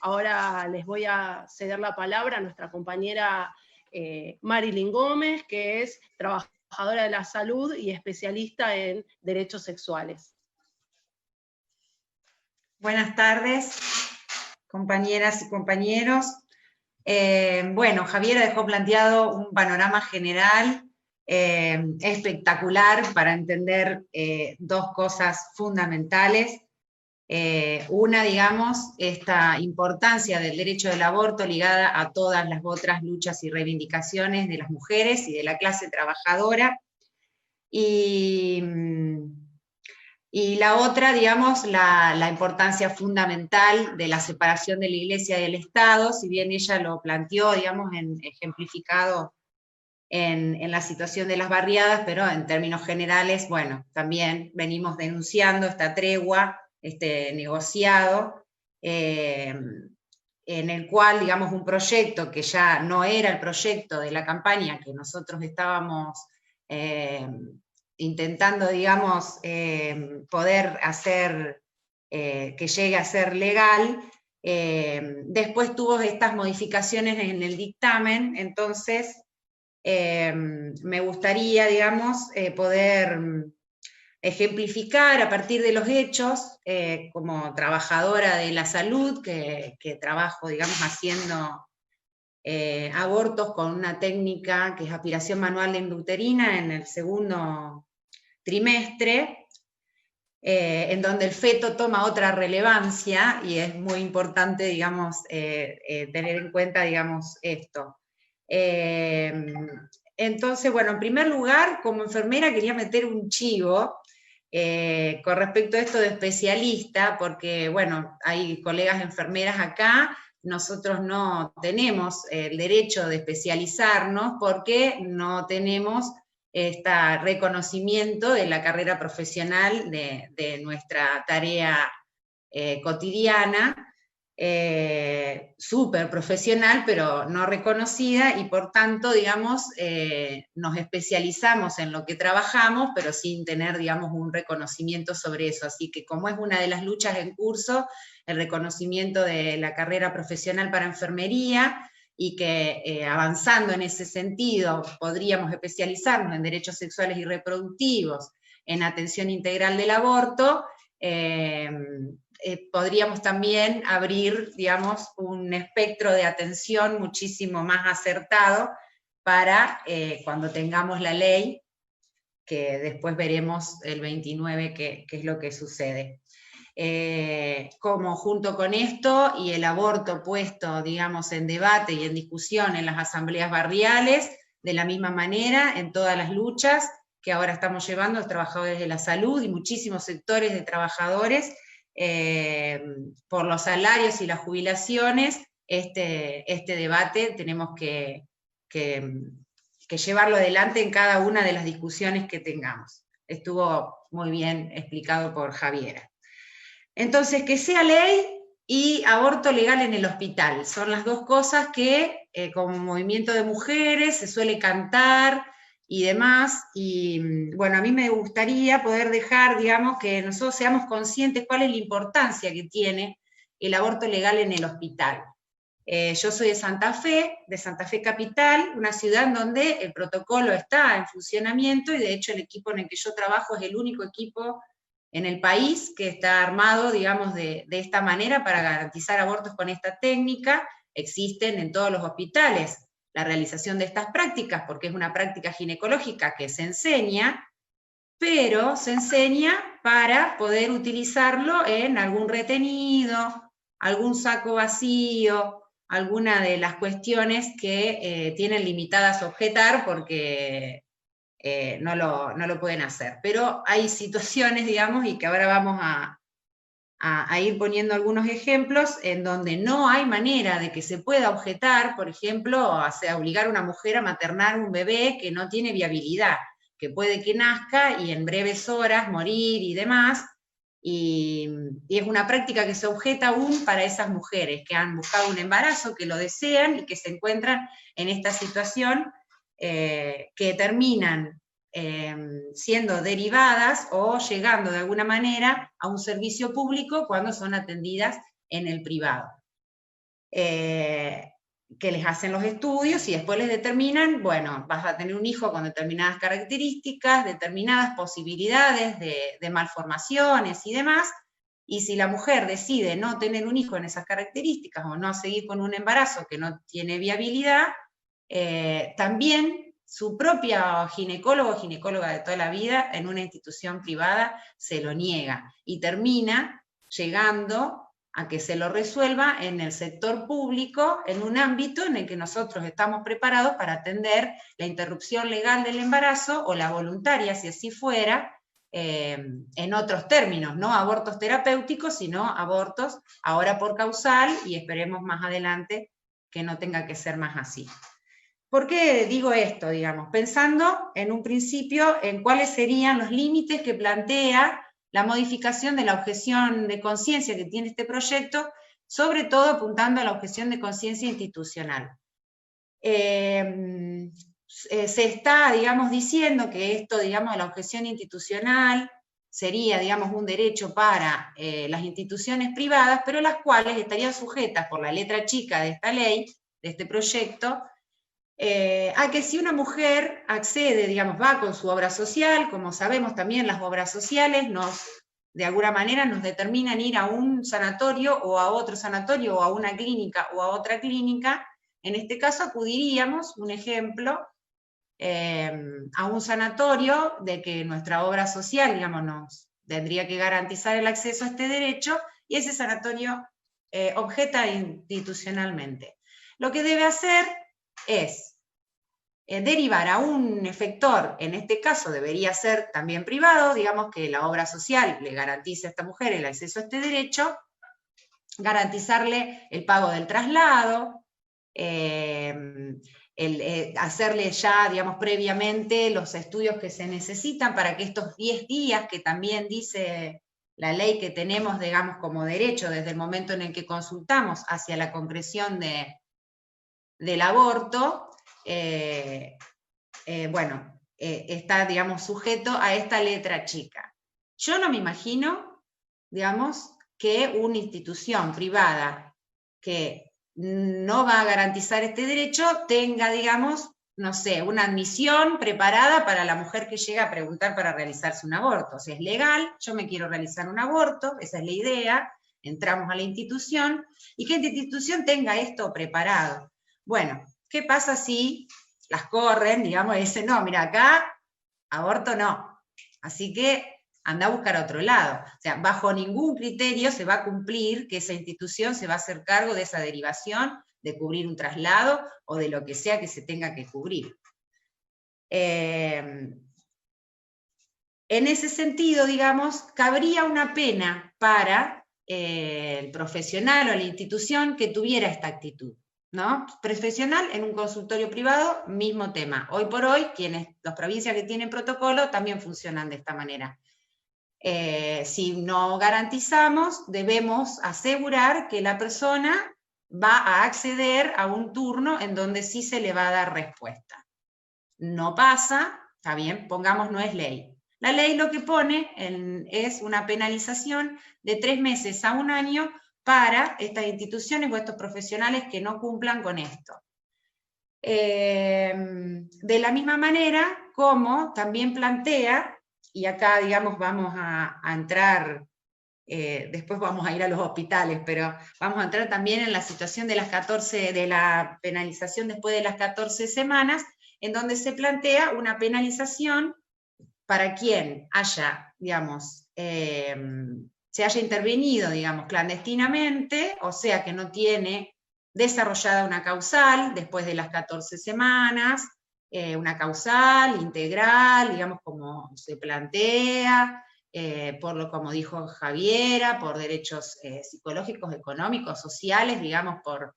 Ahora les voy a ceder la palabra a nuestra compañera Marilyn Gómez, que es trabajadora de la salud y especialista en derechos sexuales. Buenas tardes, compañeras y compañeros. Bueno, Javiera dejó planteado un panorama general espectacular para entender dos cosas fundamentales. Una, digamos, esta importancia del derecho del aborto ligada a todas las otras luchas y reivindicaciones de las mujeres y de la clase trabajadora. Y la otra, digamos, la importancia fundamental de la separación de la Iglesia y del Estado, si bien ella lo planteó, digamos, ejemplificado en la situación de las barriadas, pero en términos generales, bueno, también venimos denunciando esta tregua, este negociado, en el cual, digamos, un proyecto que ya no era el proyecto de la campaña que nosotros estábamos intentando, digamos, poder hacer que llegue a ser legal, después tuvo estas modificaciones en el dictamen, entonces me gustaría, digamos, poder ejemplificar a partir de los hechos, como trabajadora de la salud, que trabajo, digamos, haciendo abortos con una técnica que es aspiración manual de intrauterina en el segundo trimestre, en donde el feto toma otra relevancia, y es muy importante, digamos, tener en cuenta, digamos, esto. Entonces, bueno, en primer lugar, como enfermera quería meter un chivo con respecto a esto de especialista, porque, bueno, hay colegas enfermeras acá, nosotros no tenemos el derecho de especializarnos porque no tenemos este reconocimiento de la carrera profesional de nuestra tarea cotidiana, súper profesional, pero no reconocida, y por tanto, digamos, nos especializamos en lo que trabajamos, pero sin tener, digamos, un reconocimiento sobre eso. Así que como es una de las luchas en curso, el reconocimiento de la carrera profesional para enfermería, y que avanzando en ese sentido podríamos especializarnos en derechos sexuales y reproductivos, en atención integral del aborto, podríamos también abrir, digamos, un espectro de atención muchísimo más acertado para cuando tengamos la ley, que después veremos el 29 qué es lo que sucede. Como junto con esto y el aborto puesto, digamos, en debate y en discusión en las asambleas barriales, de la misma manera, en todas las luchas que ahora estamos llevando los trabajadores de la salud y muchísimos sectores de trabajadores, por los salarios y las jubilaciones, este debate tenemos que llevarlo adelante en cada una de las discusiones que tengamos. Estuvo muy bien explicado por Javiera. Entonces, que sea ley y aborto legal en el hospital, son las dos cosas que como movimiento de mujeres se suele cantar y demás, y bueno, a mí me gustaría poder dejar, digamos, que nosotros seamos conscientes cuál es la importancia que tiene el aborto legal en el hospital. Yo soy de Santa Fe Capital, una ciudad en donde el protocolo está en funcionamiento, y de hecho el equipo en el que yo trabajo es el único equipo en el país que está armado, digamos, de esta manera para garantizar abortos con esta técnica. Existen en todos los hospitales la realización de estas prácticas, porque es una práctica ginecológica que se enseña, pero se enseña para poder utilizarlo en algún retenido, algún saco vacío, alguna de las cuestiones que tienen limitadas a objetar porque no lo pueden hacer. Pero hay situaciones, digamos, y que ahora vamos a ir poniendo algunos ejemplos en donde no hay manera de que se pueda objetar, por ejemplo, obligar a una mujer a maternar un bebé que no tiene viabilidad, que puede que nazca y en breves horas morir y demás, y es una práctica que se objeta aún para esas mujeres que han buscado un embarazo, que lo desean y que se encuentran en esta situación, que terminan siendo derivadas o llegando de alguna manera a un servicio público cuando son atendidas en el privado. que les hacen los estudios y después les determinan, bueno, vas a tener un hijo con determinadas características, determinadas posibilidades de malformaciones y demás, y si la mujer decide no tener un hijo en esas características o no seguir con un embarazo que no tiene viabilidad, también su propia ginecólogo o ginecóloga de toda la vida en una institución privada se lo niega y termina llegando a que se lo resuelva en el sector público, en un ámbito en el que nosotros estamos preparados para atender la interrupción legal del embarazo o la voluntaria, si así fuera, en otros términos, no abortos terapéuticos, sino abortos ahora por causal y esperemos más adelante que no tenga que ser más así. ¿Por qué digo esto, digamos? Pensando en un principio en cuáles serían los límites que plantea la modificación de la objeción de conciencia que tiene este proyecto, sobre todo apuntando a la objeción de conciencia institucional. Se está, digamos, diciendo que esto, digamos, la objeción institucional sería, digamos, un derecho para las instituciones privadas, pero las cuales estarían sujetas por la letra chica de esta ley, de este proyecto, a que si una mujer accede, digamos, va con su obra social, como sabemos también las obras sociales de alguna manera nos determinan ir a un sanatorio o a otro sanatorio o a una clínica o a otra clínica, en este caso acudiríamos, un ejemplo, a un sanatorio de que nuestra obra social, digamos, nos tendría que garantizar el acceso a este derecho, y ese sanatorio objeta institucionalmente. Lo que debe hacer es derivar a un efector, en este caso debería ser también privado, digamos que la obra social le garantice a esta mujer el acceso a este derecho, garantizarle el pago del traslado, hacerle ya, digamos, previamente los estudios que se necesitan para que estos 10 días, que también dice la ley que tenemos, digamos, como derecho desde el momento en el que consultamos hacia la concreción del aborto, está, digamos, sujeto a esta letra chica. Yo no me imagino, digamos, que una institución privada que no va a garantizar este derecho tenga, digamos, no sé, una admisión preparada para la mujer que llega a preguntar para realizarse un aborto. O sea, es legal, yo me quiero realizar un aborto, esa es la idea, entramos a la institución, y que esta institución tenga esto preparado. Bueno, ¿qué pasa si las corren, digamos, y dicen, no, mira, acá aborto no, así que anda a buscar a otro lado? O sea, bajo ningún criterio se va a cumplir que esa institución se va a hacer cargo de esa derivación, de cubrir un traslado o de lo que sea que se tenga que cubrir. En ese sentido, digamos, cabría una pena para el profesional o la institución que tuviera esta actitud, ¿no? Profesional en un consultorio privado, mismo tema. Hoy por hoy, las provincias que tienen protocolo también funcionan de esta manera. Si no garantizamos, debemos asegurar que la persona va a acceder a un turno en donde sí se le va a dar respuesta. No pasa, está bien, pongamos no es ley. La ley lo que pone es una penalización de 3 meses a 1 año para estas instituciones o estos profesionales que no cumplan con esto. De la misma manera como también plantea, y acá, digamos, vamos a entrar, después vamos a ir a los hospitales, pero vamos a entrar también en la situación de la penalización después de las 14 semanas, en donde se plantea una penalización para quien haya, digamos, se haya intervenido, digamos, clandestinamente, o sea que no tiene desarrollada una causal después de las 14 semanas, una causal integral, digamos, como se plantea, como dijo Javiera, por derechos psicológicos, económicos, sociales, digamos, por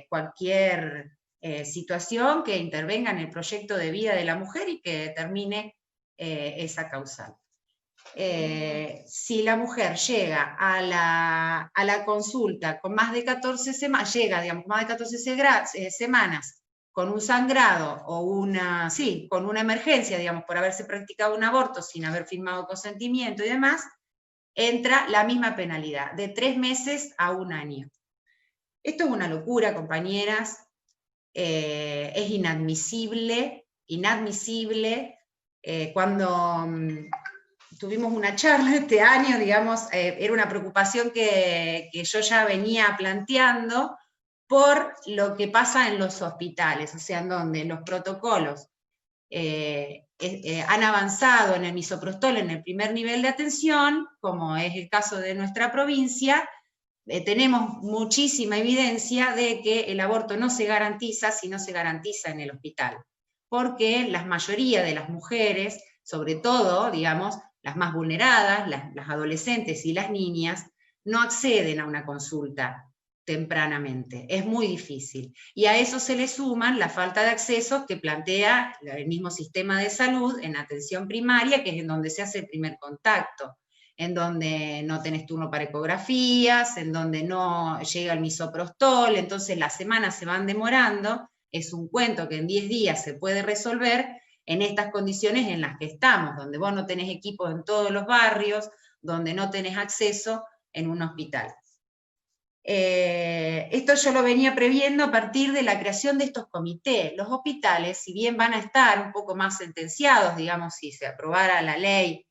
cualquier situación que intervenga en el proyecto de vida de la mujer y que determine esa causal. Si la mujer llega a la consulta con más de 14 semanas, más de 14 semanas, con un sangrado o con una emergencia, digamos, por haberse practicado un aborto sin haber firmado consentimiento y demás, entra la misma penalidad, de 3 meses a 1 año. Esto es una locura, compañeras, es inadmisible, cuando tuvimos una charla este año, digamos, era una preocupación que yo ya venía planteando por lo que pasa en los hospitales, o sea, en donde los protocolos han avanzado en el misoprostol en el primer nivel de atención, como es el caso de nuestra provincia. Tenemos muchísima evidencia de que el aborto no se garantiza si no se garantiza en el hospital, porque la mayoría de las mujeres, sobre todo, digamos, las más vulneradas, las adolescentes y las niñas, no acceden a una consulta tempranamente, es muy difícil. Y a eso se le suman la falta de acceso que plantea el mismo sistema de salud en atención primaria, que es en donde se hace el primer contacto, en donde no tenés turno para ecografías, en donde no llega el misoprostol, entonces las semanas se van demorando, es un cuento que en 10 días se puede resolver en estas condiciones en las que estamos, donde vos no tenés equipos en todos los barrios, donde no tenés acceso en un hospital. Esto yo lo venía previendo a partir de la creación de estos comités. Los hospitales, si bien van a estar un poco más sentenciados, digamos, si se aprobara la ley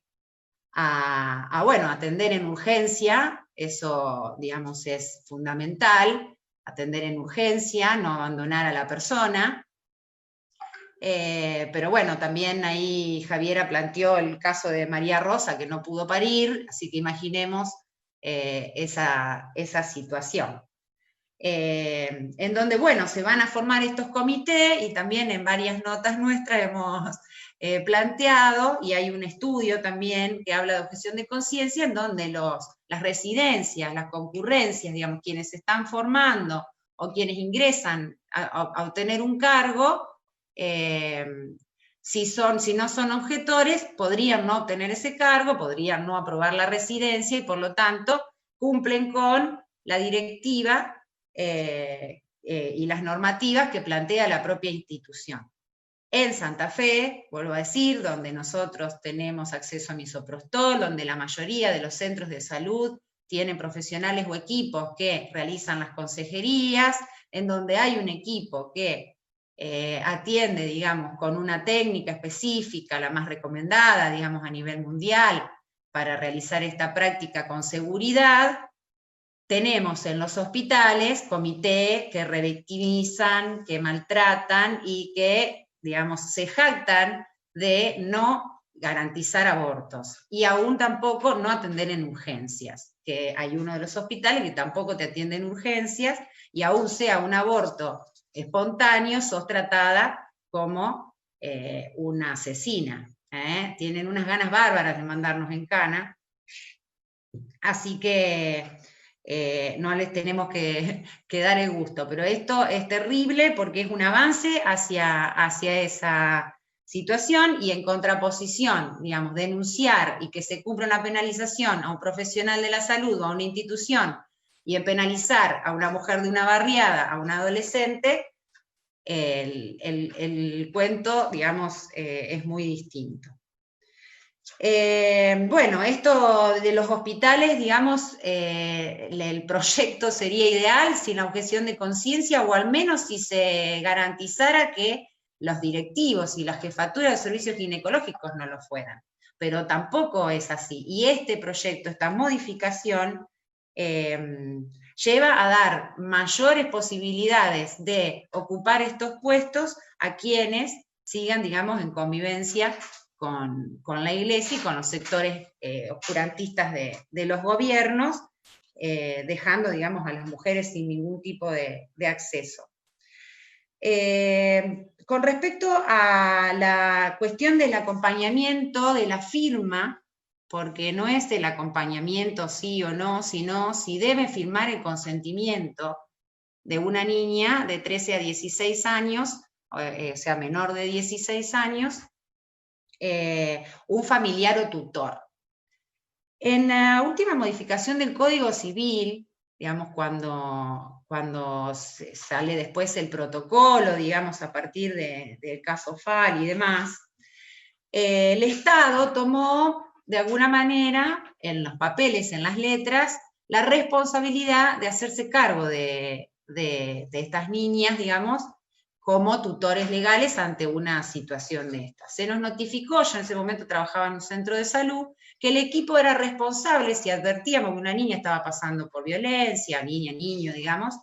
bueno, atender en urgencia, eso, digamos, es fundamental, atender en urgencia, no abandonar a la persona. Pero bueno, también ahí Javiera planteó el caso de María Rosa, que no pudo parir, así que imaginemos esa situación. En donde, bueno, se van a formar estos comités, y también en varias notas nuestras hemos planteado, y hay un estudio también que habla de objeción de conciencia, en donde las residencias, las concurrencias, digamos, quienes se están formando o quienes ingresan a obtener un cargo, si no son objetores, podrían no obtener ese cargo, podrían no aprobar la residencia, y por lo tanto cumplen con la directiva y las normativas que plantea la propia institución. En Santa Fe, vuelvo a decir, donde nosotros tenemos acceso a misoprostol, donde la mayoría de los centros de salud tienen profesionales o equipos que realizan las consejerías, en donde hay un equipo que atiende, digamos, con una técnica específica, la más recomendada, digamos, a nivel mundial, para realizar esta práctica con seguridad. Tenemos en los hospitales comités que revictimizan, que maltratan y que, digamos, se jactan de no garantizar abortos, y aún tampoco no atender en urgencias, que hay uno de los hospitales que tampoco te atiende en urgencias, y aún sea un aborto espontáneo, sos tratada como una asesina. Tienen unas ganas bárbaras de mandarnos en cana, así que no les tenemos que dar el gusto, pero esto es terrible porque es un avance hacia esa situación, y en contraposición, digamos, denunciar y que se cumpla una penalización a un profesional de la salud o a una institución, y en penalizar a una mujer de una barriada, a un adolescente, el cuento, digamos, es muy distinto. Bueno, esto de los hospitales, digamos, el proyecto sería ideal sin la objeción de conciencia, o al menos si se garantizara que los directivos y las jefaturas de servicios ginecológicos no lo fueran, pero tampoco es así, y este proyecto, esta modificación, lleva a dar mayores posibilidades de ocupar estos puestos a quienes sigan, digamos, en convivencia con la Iglesia y con los sectores oscurantistas de los gobiernos, dejando, digamos, a las mujeres sin ningún tipo de acceso. Con respecto a la cuestión del acompañamiento, de la firma, porque no es el acompañamiento sí o no, sino si debe firmar el consentimiento de una niña de 13 a 16 años, o sea, menor de 16 años, un familiar o tutor. En la última modificación del Código Civil, digamos, cuando sale después el protocolo, digamos, a partir del caso FAL y demás, el Estado tomó, de alguna manera, en los papeles, en las letras, la responsabilidad de hacerse cargo de de estas niñas, digamos, como tutores legales ante una situación de esta. Se nos notificó, yo en ese momento trabajaba en un centro de salud, que el equipo era responsable si advertíamos que una niña estaba pasando por violencia, niña, niño, digamos,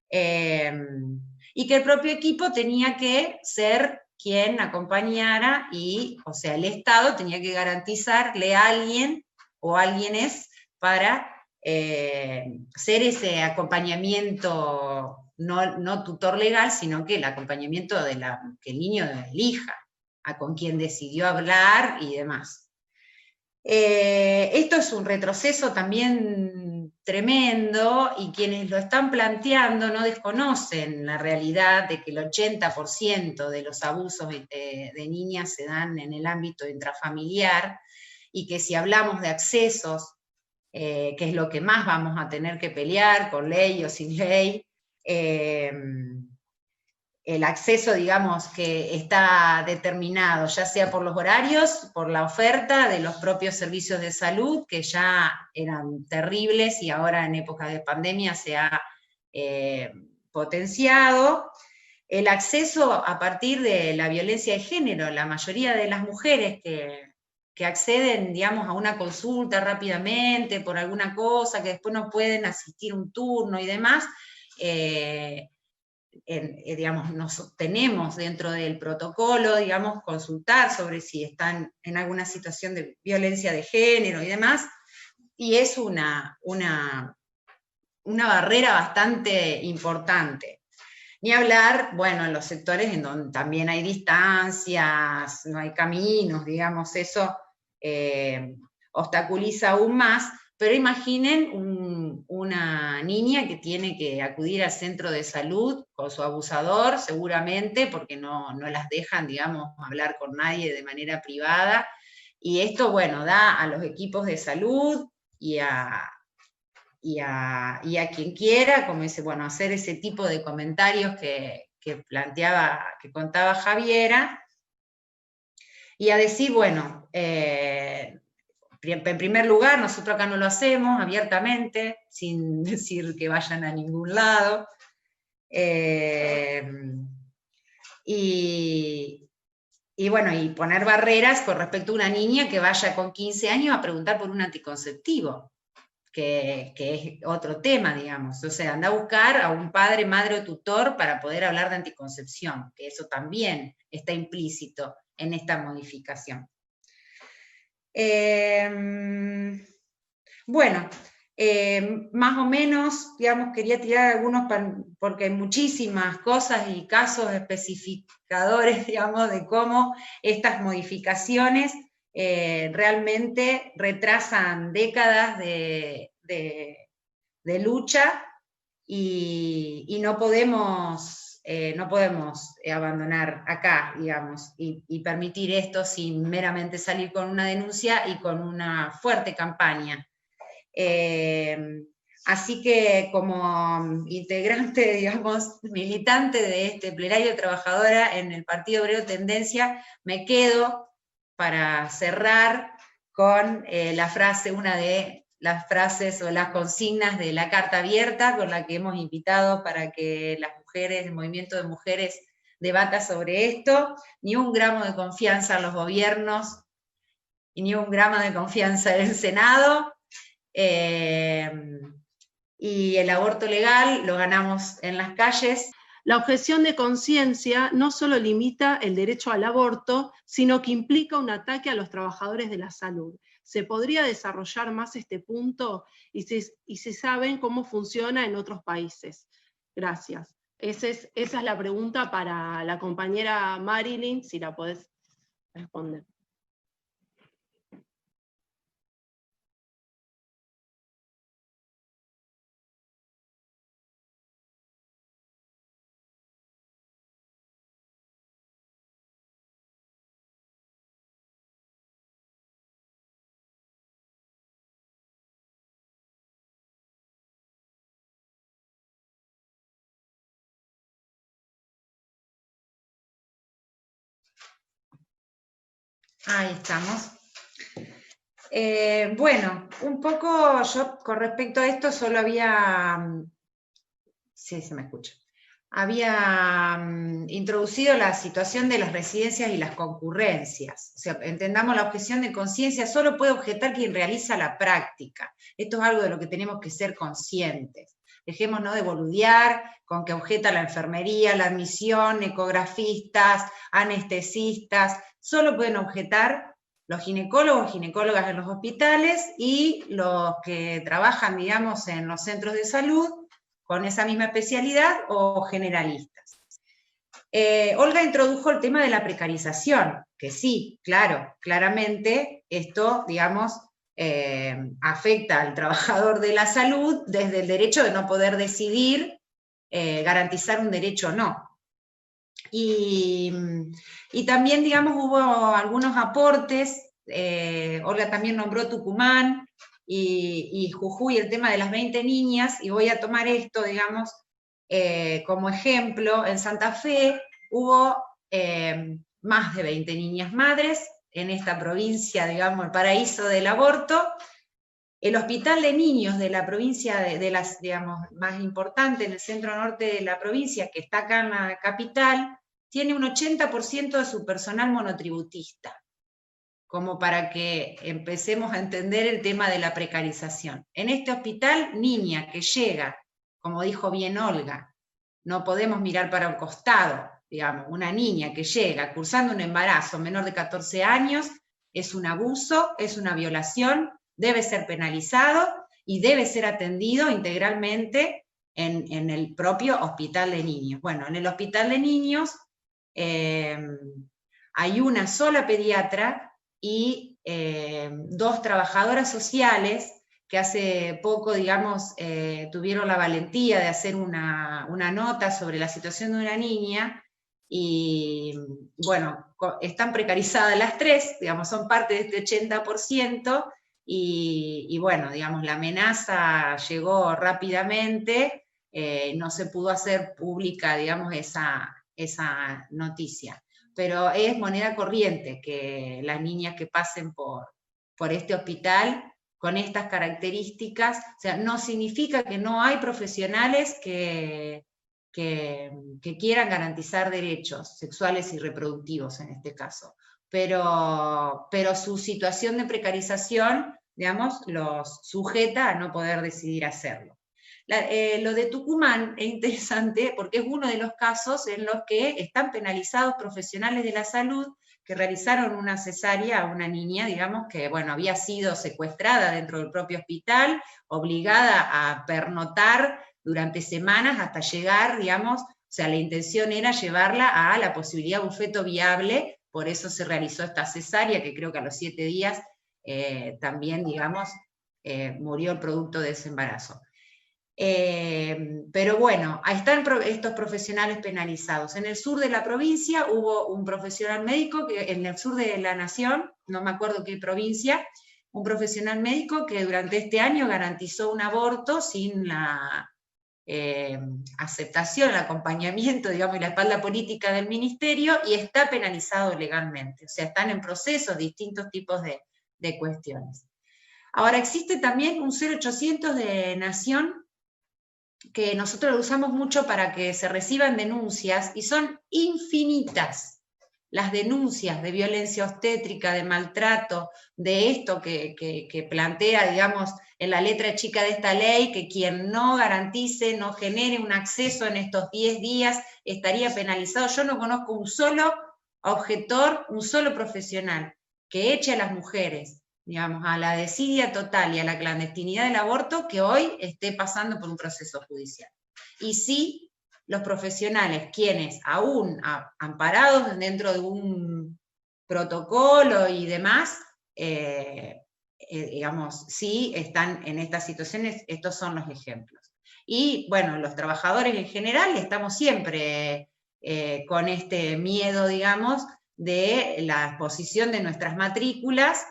y que el propio equipo tenía que ser quien acompañara y, o sea, el Estado tenía que garantizarle a alguien o alguienes para ser ese acompañamiento no tutor legal, sino que el acompañamiento que el niño elija, a con quien decidió hablar y demás. Esto es un retroceso también tremendo, y quienes lo están planteando no desconocen la realidad de que el 80% de los abusos de niñas se dan en el ámbito intrafamiliar, y que si hablamos de accesos, que es lo que más vamos a tener que pelear, con ley o sin ley, el acceso, digamos, que está determinado, ya sea por los horarios, por la oferta de los propios servicios de salud, que ya eran terribles y ahora en época de pandemia se ha potenciado. El acceso a partir de la violencia de género, la mayoría de las mujeres que acceden, digamos, a una consulta rápidamente por alguna cosa, que después no pueden asistir a un turno y demás, digamos, nos tenemos dentro del protocolo, digamos, consultar sobre si están en alguna situación de violencia de género y demás, y es una barrera bastante importante. Ni hablar, bueno, en los sectores en donde también hay distancias, no hay caminos, digamos, eso obstaculiza aún más. Pero imaginen una niña que tiene que acudir al centro de salud con su abusador, seguramente, porque no las dejan, digamos, hablar con nadie de manera privada. Y esto, bueno, da a los equipos de salud y a quien quiera, como dice, bueno, hacer ese tipo de comentarios que contaba Javiera, y a decir, bueno, en primer lugar, nosotros acá no lo hacemos abiertamente, sin decir que vayan a ningún lado. Y bueno, y poner barreras con respecto a una niña que vaya con 15 años a preguntar por un anticonceptivo, que es otro tema, digamos. O sea, anda a buscar a un padre, madre o tutor para poder hablar de anticoncepción, que eso también está implícito en esta modificación. Bueno, más o menos, digamos, quería tirar algunos, porque hay muchísimas cosas y casos especificadores, digamos, de cómo estas modificaciones realmente retrasan décadas de lucha, y no podemos abandonar acá, digamos, y permitir esto sin meramente salir con una denuncia y con una fuerte campaña. Así que como integrante, digamos, militante de este plenario de trabajadora en el Partido Obrero Tendencia, me quedo para cerrar con una de las frases o las consignas de la Carta Abierta, con la que hemos invitado para que las mujeres, el movimiento de mujeres, debata sobre esto. Ni un gramo de confianza en los gobiernos, y ni un gramo de confianza en el Senado, y el aborto legal lo ganamos en las calles. La objeción de conciencia no solo limita el derecho al aborto, sino que implica un ataque a los trabajadores de la salud. ¿Se podría desarrollar más este punto? Y si saben cómo funciona en otros países. Gracias. Esa es la pregunta para la compañera Marilyn, si la podés responder. Ahí estamos. Bueno, un poco yo con respecto a esto solo había Sí, se me escucha. Había introducido la situación de las residencias y las concurrencias. O sea, entendamos la objeción de conciencia, solo puede objetar quien realiza la práctica. Esto es algo de lo que tenemos que ser conscientes. Dejémonos de boludear con que objeta la enfermería, la admisión, ecografistas, anestesistas. Solo pueden objetar los ginecólogos, ginecólogas en los hospitales y los que trabajan, digamos, en los centros de salud, con esa misma especialidad o generalistas. Olga introdujo el tema de la precarización, que sí, claro, claramente esto, digamos, afecta al trabajador de la salud desde el derecho de no poder decidir garantizar un derecho o no. Y también, digamos, hubo algunos aportes, Olga también nombró Tucumán, y Jujuy, el tema de las 20 niñas, y voy a tomar esto, digamos, como ejemplo. En Santa Fe hubo más de 20 niñas madres, en esta provincia, digamos, el paraíso del aborto. El hospital de niños de la provincia, de las, digamos, más importante, en el centro norte de la provincia, que está acá en la capital, tiene un 80% de su personal monotributista, como para que empecemos a entender el tema de la precarización. En este hospital, niña que llega, como dijo bien Olga, no podemos mirar para un costado, digamos, una niña que llega cursando un embarazo menor de 14 años, es un abuso, es una violación, debe ser penalizado y debe ser atendido integralmente en el propio hospital de niños. Bueno, en el hospital de niños hay una sola pediatra y 2 trabajadoras sociales que hace poco, digamos, tuvieron la valentía de hacer una nota sobre la situación de una niña, y bueno, están precarizadas las 3, digamos, son parte de este 80%, y bueno, digamos, la amenaza llegó rápidamente, no se pudo hacer pública, digamos, esa noticia. Pero es moneda corriente que las niñas que pasen por este hospital con estas características, o sea, no significa que no hay profesionales que quieran garantizar derechos sexuales y reproductivos en este caso, pero su situación de precarización, digamos, los sujeta a no poder decidir hacerlo. Lo de Tucumán es interesante porque es uno de los casos en los que están penalizados profesionales de la salud que realizaron una cesárea a una niña, digamos, que bueno, había sido secuestrada dentro del propio hospital, obligada a pernoctar durante semanas hasta llegar, digamos, o sea, la intención era llevarla a la posibilidad de un feto viable, por eso se realizó esta cesárea, que creo que a los 7 días también, digamos, murió el producto de ese embarazo. Pero bueno, ahí están estos profesionales penalizados. En el sur de la provincia hubo un profesional médico, que en el sur de la nación, no me acuerdo qué provincia, un profesional médico que durante este año garantizó un aborto sin la aceptación, el acompañamiento, digamos, y la espalda política del ministerio, y está penalizado legalmente. O sea, están en procesos distintos tipos de cuestiones. Ahora, existe también un 0800 de Nación, que nosotros lo usamos mucho para que se reciban denuncias, y son infinitas las denuncias de violencia obstétrica, de maltrato, de esto que plantea, digamos, en la letra chica de esta ley, que quien no garantice, no genere un acceso en estos 10 días, estaría penalizado. Yo no conozco un solo objetor, un solo profesional que eche a las mujeres, digamos, a la desidia total y a la clandestinidad del aborto, que hoy esté pasando por un proceso judicial. Y sí, los profesionales, quienes aún amparados dentro de un protocolo y demás, digamos, sí están en estas situaciones, estos son los ejemplos. Y bueno, los trabajadores en general estamos siempre con este miedo, digamos, de la exposición de nuestras matrículas,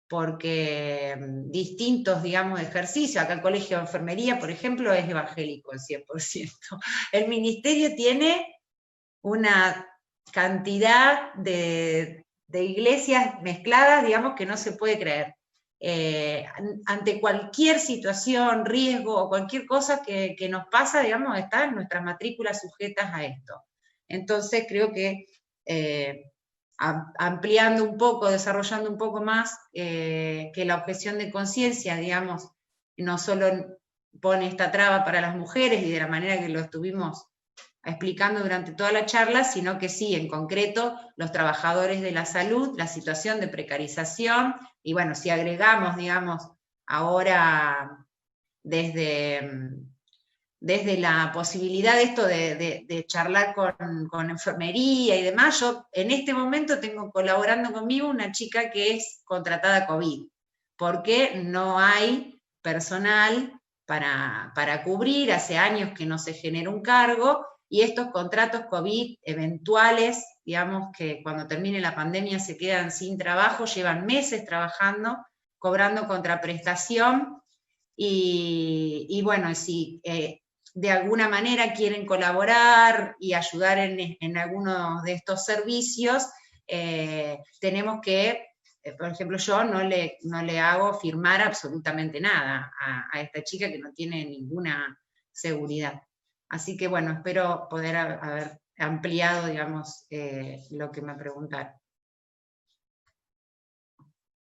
porque distintos, digamos, ejercicios, acá el Colegio de Enfermería, por ejemplo, es evangélico el 100%. El ministerio tiene una cantidad de iglesias mezcladas, digamos, que no se puede creer. ante cualquier situación, riesgo o cualquier cosa que nos pasa, digamos, están nuestras matrículas sujetas a esto. Entonces creo que ampliando un poco, desarrollando un poco más, que la objeción de conciencia, digamos, no solo pone esta traba para las mujeres y de la manera que lo estuvimos explicando durante toda la charla, sino que sí, en concreto, los trabajadores de la salud, la situación de precarización, y bueno, si agregamos, digamos, ahora desde la posibilidad de esto de charlar con enfermería y demás, yo en este momento tengo colaborando conmigo una chica que es contratada COVID, porque no hay personal para cubrir, hace años que no se genera un cargo, y estos contratos COVID eventuales, digamos que cuando termine la pandemia se quedan sin trabajo, llevan meses trabajando, cobrando contraprestación, y bueno, si de alguna manera quieren colaborar y ayudar en algunos de estos servicios, tenemos que, por ejemplo, yo no le hago firmar absolutamente nada a esta chica que no tiene ninguna seguridad. Así que bueno, espero poder haber ampliado, digamos, lo que me preguntaron.